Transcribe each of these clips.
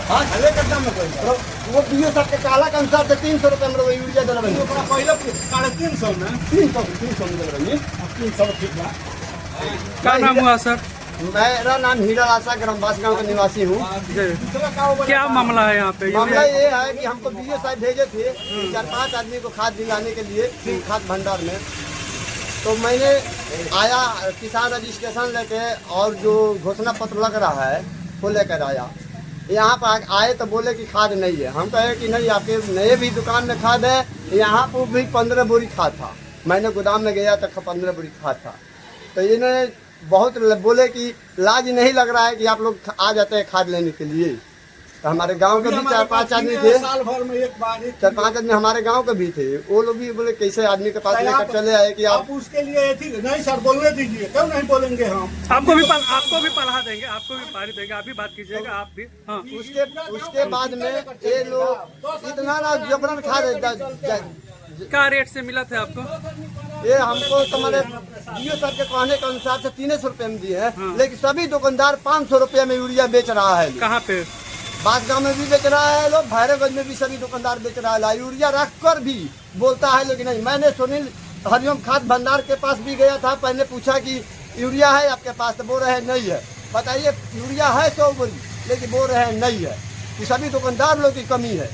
हाँ भले करता मैं कोई वो बीओ साहब के काला के अनुसार से 300 रुपये में यूरिया दे रहे हैं। पहले 350 में 300 में दे रहे हैं। 300 ठीक है। क्या नाम हुआ सर? मेरा नाम हीरा लासा ग्रामवास गांव का निवासी हूँ। क्या मामला है यहाँ पे? मामला ये है कि हमको बीओ साहब भेजे थे 4-5 आदमी को खाद दिलाने के लिए खाद भंडार में। तो मैंने आया किसान रजिस्ट्रेशन लेके और जो घोषणा पत्र लग रहा है वो लेकर आया। यहाँ पर आए तो बोले कि खाद नहीं है। हम कहे कि नहीं, आपके नए भी दुकान में खाद है। यहाँ पर भी 15 बोरी खाद था। मैंने गोदाम में गया तो 15 बोरी खाद था। तो इन्हें बहुत बोले कि लाज नहीं लग रहा है कि आप लोग आ जाते हैं खाद लेने के लिए। तो हमारे गांव के भी 4-5 आदमी थे। साल भर में एक बार 4-5 आदमी हमारे गांव के भी थे। वो लोग भी बोले कैसे आदमी के पास लेकर चले आए कि आप उसके लिए नहीं सर बोलने दीजिए। क्यों नहीं बोलेंगे हम? आपको भी पढ़ा देंगे, आपको भी पानी देंगे। आप भी बात कीजिएगा, आप भी। हाँ, उसके बाद में ये लोग इतना ना जबरन खा रहे। क्या रेट से मिला था आपको? ये हमको तुम्हारे बीओ सर के कहने के अनुसार से 300 रुपये में दिए हैं। हाँ। लेकिन सभी दुकानदार 500 रुपये में यूरिया बेच रहा है। कहाँ पे? बादगांव में भी बेच रहा है लोग, भैरवगंज में भी सभी दुकानदार बेच रहा है। यूरिया रख कर भी बोलता है लेकिन नहीं। मैंने सुनील हरिओम खाद भंडार के पास भी गया था। पहले पूछा कि यूरिया है आपके पास, तो बोल रहे नहीं है। बताइए यूरिया है 100 बोरी, लेकिन बोल रहे नहीं है। कि सभी दुकानदार लोग की कमी है।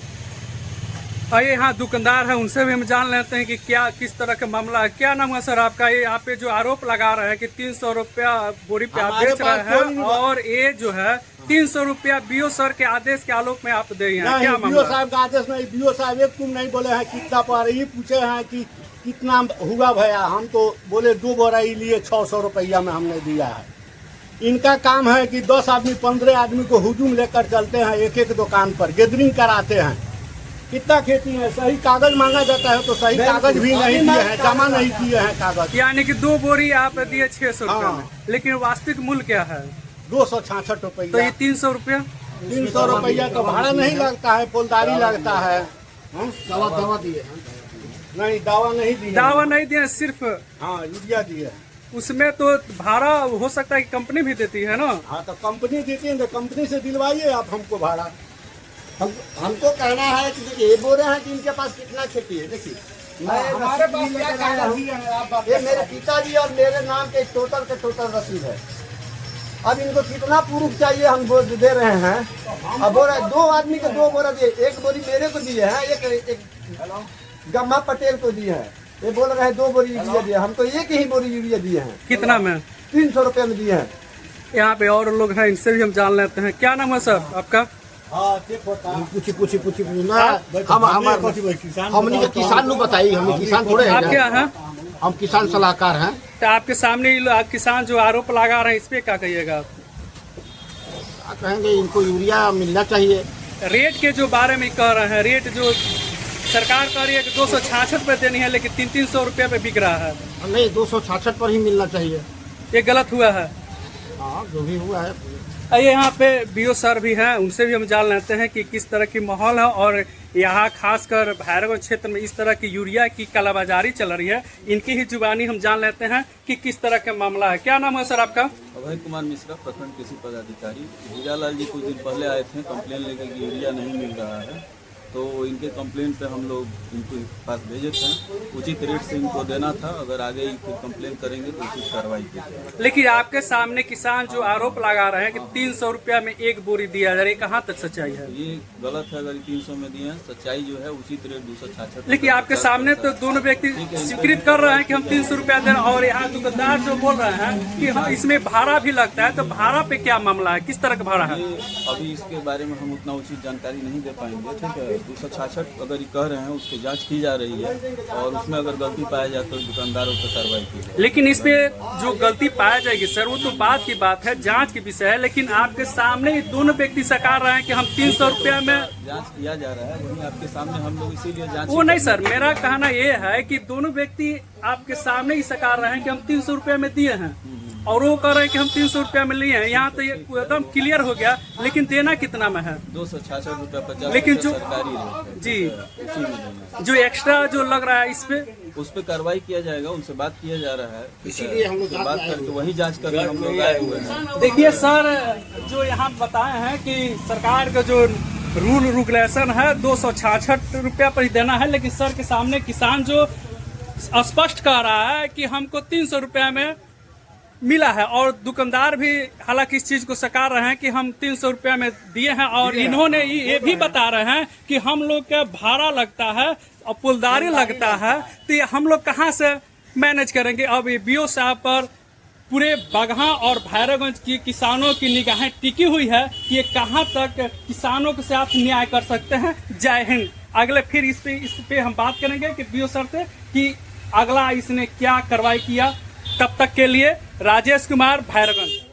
आइए, यहाँ दुकानदार है, उनसे भी हम जान लेते हैं कि क्या किस तरह का मामला है। क्या नाम है सर आपका? ये आप पे जो आरोप लगा रहे हैं कि 300 रुपया बोरी पे आप बेच रहे हैं और ये जो है 300 रुपया बीओ सर के आदेश के आलोक में आप दे रहे हैं, क्या बीओ साहब का आदेश नहीं। बीओ साहब एक तुम नहीं बोले हैं कितना पा रही, पूछे हैं कि कितना हुआ भैया। हम तो बोले 2 बोरा ही लिए 600 रुपया में हमने दिया है। इनका काम है कि 10 आदमी 15 आदमी को हुजूम लेकर चलते हैं, एक दुकान पर गैदरिंग कराते हैं। कितना खेती है, सही कागज मांगा जाता है तो सही कागज भी नहीं दिए हैं, जमा नहीं किए हैं कागज। यानी कि 2 बोरी आप दिए 600 रुपया में, लेकिन वास्तविक मूल्य क्या है? 266 रुपया। तो ये 300 रुपया 300 रुपया तो भाड़ा नहीं लगता है, फौलदारी लगता है। दवा दिए नहीं, दावा नहीं दिए। दावा नहीं दिया, सिर्फ हाँ यूरिया दिए। उसमें तो भाड़ा हो सकता है कि कंपनी भी देती है ना। हाँ तो कंपनी देती है तो कंपनी से दिलवाइए आप हमको भाड़ा। हमको कहना है कि देखिए ये बोल रहे हैं कि इनके पास कितना खेती है। देखिए हमारे पास क्या कागज दिए हैं, आप बात ये मेरे पिताजी और मेरे नाम के टोटल रसीद है। अब इनको कितना प्रूफ चाहिए हम दे रहे हैं। अब बोल रहे 2 आदमी के 2 बोरा दिए, 1 बोरी मेरे को दिए हैं, एक गम्मा पटेल को दिए हैं। ये बोल रहे हैं 2 बोरी यूरिया दिए, हमको 1 ही बोरी यूरिया दिए हैं। कितना में? 300 रुपये में दिए हैं। यहाँ पे और लोग हैं, इनसे भी हम जान लेते हैं। क्या नाम है सर आपका? पूछी ना हम हमने के किसान नु बताई, हम किसान थोड़े हैं। आप क्या हैं? हम किसान सलाहकार हैं। तो आपके सामने आप किसान जो आरोप लगा रहे हैं, इस पे क्या कहिएगा आप? कहेंगे इनको यूरिया मिलना चाहिए। रेट के जो बारे में कह रहे हैं, रेट जो सरकार कह रही है कि 266 रुपये देनी है, लेकिन 300 रुपये पे बिक रहा है। नहीं, 266 पर ही मिलना चाहिए। ये गलत हुआ है। हाँ, जो भी हुआ है। ये यहाँ पे बीओ सर भी हैं, उनसे भी हम जान लेते हैं कि किस तरह की माहौल है और यहाँ खासकर भैरवगंज क्षेत्र में इस तरह की यूरिया की कालाबाजारी चल रही है। इनकी ही जुबानी हम जान लेते हैं कि किस तरह का मामला है। क्या नाम है सर आपका? अभय कुमार मिश्रा, प्रखंड कृषि पदाधिकारी। हीरालाल जी कुछ दिन पहले आए थे कंप्लेन लेकर कि यूरिया नहीं मिल रहा है। तो इनके कंप्लेन पे हम लोग इनको पास भेजे थे। उचित रेट से इनको देना था। अगर आगे फिर कंप्लेन करेंगे तो उचित कार्रवाई की जाएगी। लेकिन आपके सामने किसान जो आरोप लगा रहे हैं कि 300 रुपया में 1 बोरी दिया जा रहा है, कहाँ तक सच्चाई है? ये गलत है। अगर 300 में दिए हैं, सच्चाई जो है उचित रेट 266। लेकिन आपके सामने तो दोनों व्यक्ति स्वीकृत कर रहे हैं कि हम 300 रुपया दे रहे हैं, और यहाँ दुकानदार जो बोल रहे हैं कि हाँ इसमें भाड़ा भी लगता है। तो भाड़ा पे क्या मामला है, किस तरह का भाड़ा है? अभी इसके बारे में हम उतना उचित जानकारी नहीं दे पाएंगे। ठीक है, 266 अगर ये कह रहे हैं, उसकी जांच की जा रही है और उसमें अगर गलती पाया जाए तो दुकानदारों पर कार्रवाई की जाए। लेकिन इसमें जो गलती पाया जाएगी सर, वो तो बात की बात है, जांच की विषय है। लेकिन आपके सामने ही दोनों व्यक्ति सकार रहे हैं कि हम 300 रुपया में जांच किया जा रहा है। वहीं आपके सामने हम लोग इसीलिए जांच वो नहीं सर, मेरा कहना ये है कि दोनों व्यक्ति आपके सामने ही सकार रहे हैं कि हम 300 रुपया में दिए हैं। और वो कह रहे हैं कि हम 300 रुपया में लिए हैं। यहाँ तो ये एकदम क्लियर हो गया, लेकिन देना कितना में है? 266 रुपया 50 लेकिन पैसा जो- सरकारी रेट है। जी, उसी में देना है। जो एक्स्ट्रा जो लग रहा है इस पे उस पर कार्रवाई किया जाएगा, उनसे बात किया जा रहा है, इसीलिए हम लोग उससे बात करके वही जांच करके हम लोग आए हुए हैं। देखिए सर, जो यहाँ बताए हैं कि सरकार का जो रूल रेगुलेशन है 266 रुपया पर ही देना है, लेकिन सर के सामने किसान जो स्पष्ट कह रहा है कि हमको 300 रुपया में मिला है, और दुकानदार भी हालांकि इस चीज को सकार रहे हैं कि हम 300 रुपया में दिए हैं, और इन्होंने ये भी बता रहे हैं कि हम लोग का भाड़ा लगता है और पुलदारी लगता है, तो ये हम लोग कहाँ से मैनेज करेंगे? अब ये बीओ साहब पर पूरे बगहा और भैरवगंज की किसानों की निगाहें टिकी हुई है कि ये कहाँ तक किसानों के साथ न्याय कर सकते हैं। जय हिंद। अगले फिर इस पे हम बात करेंगे कि बीओ सर से कि अगला इसने क्या कार्रवाई किया। तब तक के लिए राजेश कुमार, भैरवगंज।